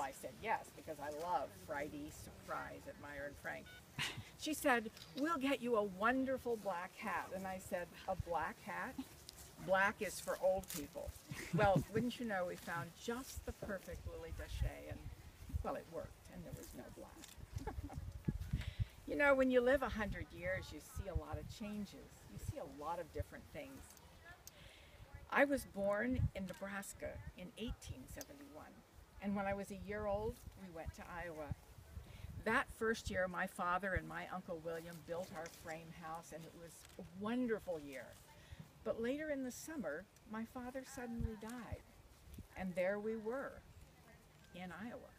I said yes, because I love Friday surprise at Meyer and Frank. She said, we'll get you a wonderful black hat. And I said, a black hat? Black is for old people. Well, wouldn't you know, we found just the perfect Lily Dachet, and well, it worked, and there was no black. You know, when you live 100 years, you see a lot of changes. You see a lot of different things. I was born in Nebraska in 1871, and when I was a year old, we went to Iowa. That first year, my father and my Uncle William built our frame house, and it was a wonderful year. But later in the summer, my father suddenly died, and there we were in Iowa.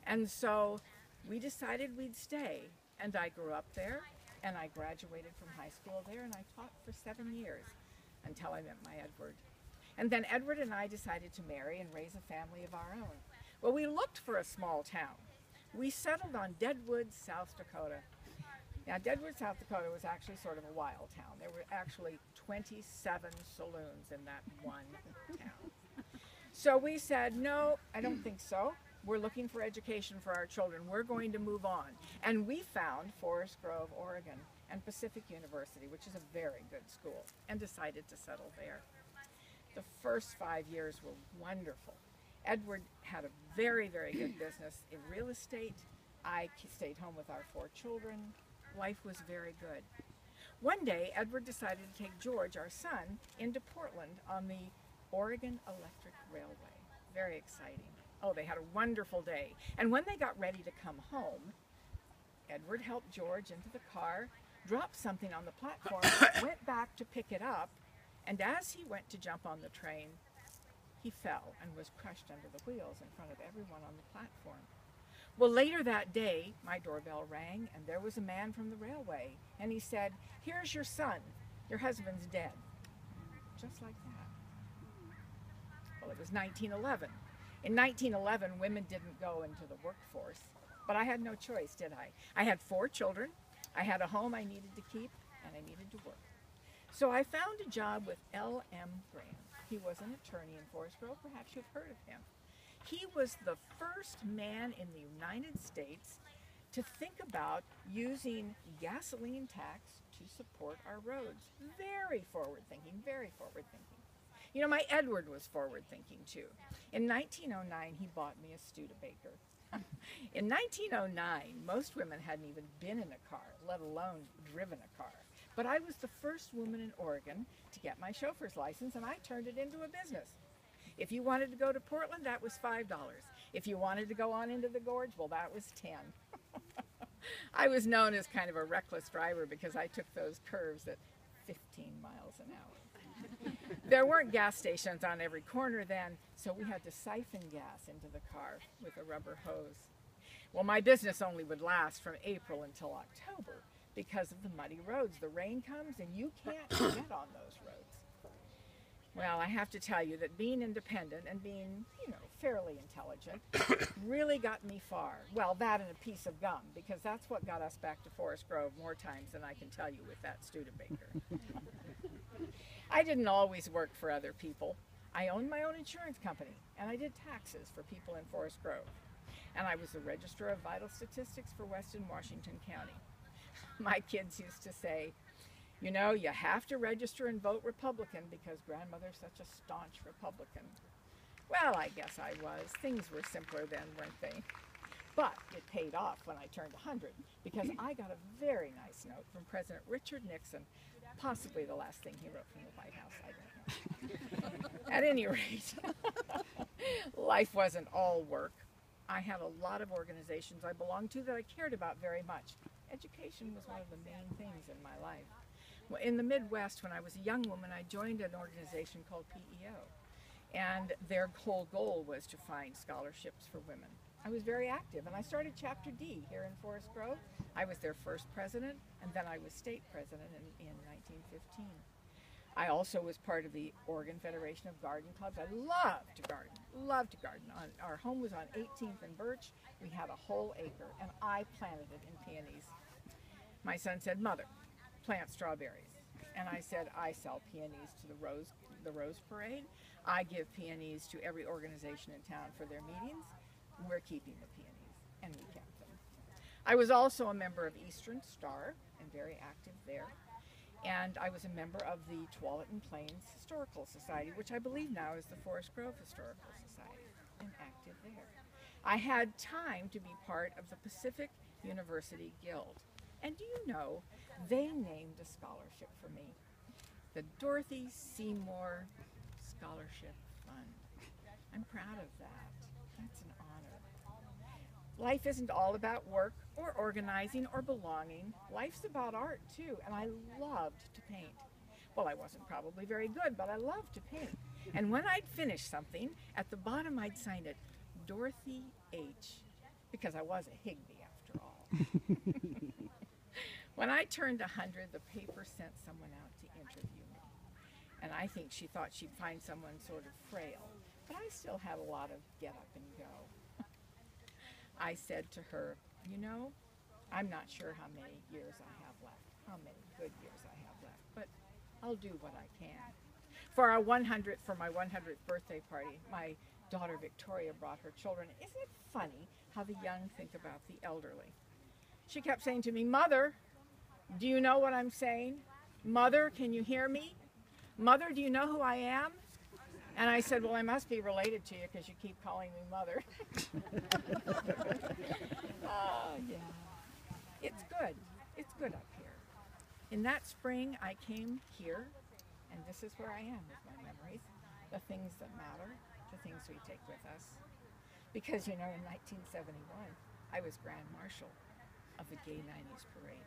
And so we decided we'd stay, and I grew up there, and I graduated from high school there, and I taught for 7 years until I met my Edward. And then Edward and I decided to marry and raise a family of our own. Well, we looked for a small town. We settled on Deadwood, South Dakota. Now, Deadwood, South Dakota was actually sort of a wild town. There were actually 27 saloons in that one town. So we said, no, I don't think so. We're looking for education for our children. We're going to move on. And we found Forest Grove, Oregon, and Pacific University, which is a very good school, and decided to settle there. The first 5 years were wonderful. Edward had a very, very good business in real estate. I stayed home with our 4 children. Life was very good. One day, Edward decided to take George, our son, into Portland on the Oregon Electric Railway. Very exciting. Oh, they had a wonderful day. And when they got ready to come home, Edward helped George into the car, dropped something on the platform, went back to pick it up, and as he went to jump on the train, he fell and was crushed under the wheels in front of everyone on the platform. Well, later that day, my doorbell rang, and there was a man from the railway, and he said, here's your son. Your husband's dead. Just like that. Well, it was 1911. In 1911, women didn't go into the workforce, but I had no choice, did I? I had 4 children, I had a home I needed to keep, and I needed to work. So I found a job with L.M. Graham. He was an attorney in Forest Grove. Perhaps you've heard of him. He was the first man in the United States to think about using gasoline tax to support our roads. Very forward-thinking, very forward-thinking. You know, my Edward was forward-thinking too. In 1909, he bought me a Studebaker. In 1909, most women hadn't even been in a car, let alone driven a car. But I was the first woman in Oregon to get my chauffeur's license, and I turned it into a business. If you wanted to go to Portland, that was $5. If you wanted to go on into the gorge, well, that was 10. I was known as kind of a reckless driver because I took those curves at 15 miles an hour. There weren't gas stations on every corner then, so we had to siphon gas into the car with a rubber hose. Well, my business only would last from April until October because of the muddy roads. The rain comes and you can't get on those roads. Well, I have to tell you that being independent and being, you know, fairly intelligent really got me far. Well, that and a piece of gum, because that's what got us back to Forest Grove more times than I can tell you with that Studebaker. I didn't always work for other people. I owned my own insurance company, and I did taxes for people in Forest Grove. And I was the Registrar of Vital Statistics for Western Washington County. My kids used to say, you know, you have to register and vote Republican because grandmother's such a staunch Republican. Well, I guess I was. Things were simpler then, weren't they? But it paid off when I turned 100 because I got a very nice note from President Richard Nixon, possibly the last thing he wrote from the White House, I don't know. At any rate, life wasn't all work. I had a lot of organizations I belonged to that I cared about very much. Education was one of the main things in my life. In the Midwest, when I was a young woman, I joined an organization called PEO, and their whole goal was to find scholarships for women. I was very active, and I started Chapter D here in Forest Grove. I was their first president, and then I was state president in 1915. I also was part of the Oregon Federation of Garden Clubs. I loved to garden, loved to garden. Our home was on 18th and Birch. We had a whole acre, and I planted it in peonies. My son said, Mother, plant strawberries. And I said, I sell peonies to the Rose Parade. I give peonies to every organization in town for their meetings. we're keeping the peonies, and we kept them. I was also a member of Eastern Star and very active there. And I was a member of the Tualatin Plains Historical Society, which I believe now is the Forest Grove Historical Society, and active there. I had time to be part of the Pacific University Guild. And do you know, they named a scholarship for me, the Dorothy Seymour Scholarship Fund. I'm proud of that. That's an honor. Life isn't all about work or organizing or belonging. Life's about art too, and I loved to paint. Well, I wasn't probably very good, but I loved to paint. And when I'd finish something, at the bottom I'd sign it, Dorothy H, because I was a Higby after all. When I turned 100, the paper sent someone out to interview me. And I think she thought she'd find someone sort of frail, but I still had a lot of get up and go. I said to her, you know, I'm not sure how many years I have left, how many good years I have left, but I'll do what I can. For my 100th birthday party, my daughter Victoria brought her children. Isn't it funny how the young think about the elderly? She kept saying to me, Mother, do you know what I'm saying? Mother, can you hear me? Mother, do you know who I am? And I said, well, I must be related to you because you keep calling me Mother. Oh, yeah. It's good. It's good up here. In that spring, I came here, and this is where I am with my memories, the things that matter, the things we take with us. Because, you know, in 1971, I was Grand Marshal of the Gay 90s Parade.